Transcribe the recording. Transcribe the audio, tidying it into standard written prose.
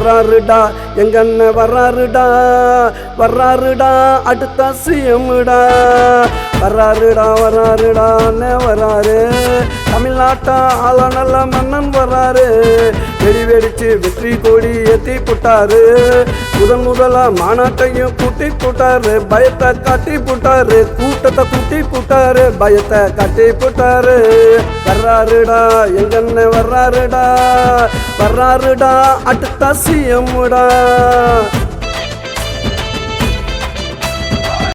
வர்றாருடா எங்க அண்ணன் வர்றாருடா வர்றாருடா அடுத்த சிஎம்டா வர்றாருடா வர்றாருடா அண்ணன் வர்றாரு தமிழ்நாட்டா ஆள நல்ல மன்னன் வர்றாரு வெடி வெடிச்சு வெற்றி கொடி ஏத்தி போட்டாரு முதலா மாநாட்டையும் கூட்டி போட்டாரு பயத்தை காட்டி போட்டாரு கூட்டத்தை கூட்டி போட்டாரு பயத்தை காட்டி போட்டாரு வர்றாருடா எங்க அண்ணன் வர்றாருடா வர்றாருடா அடுத்த சிஎம்டா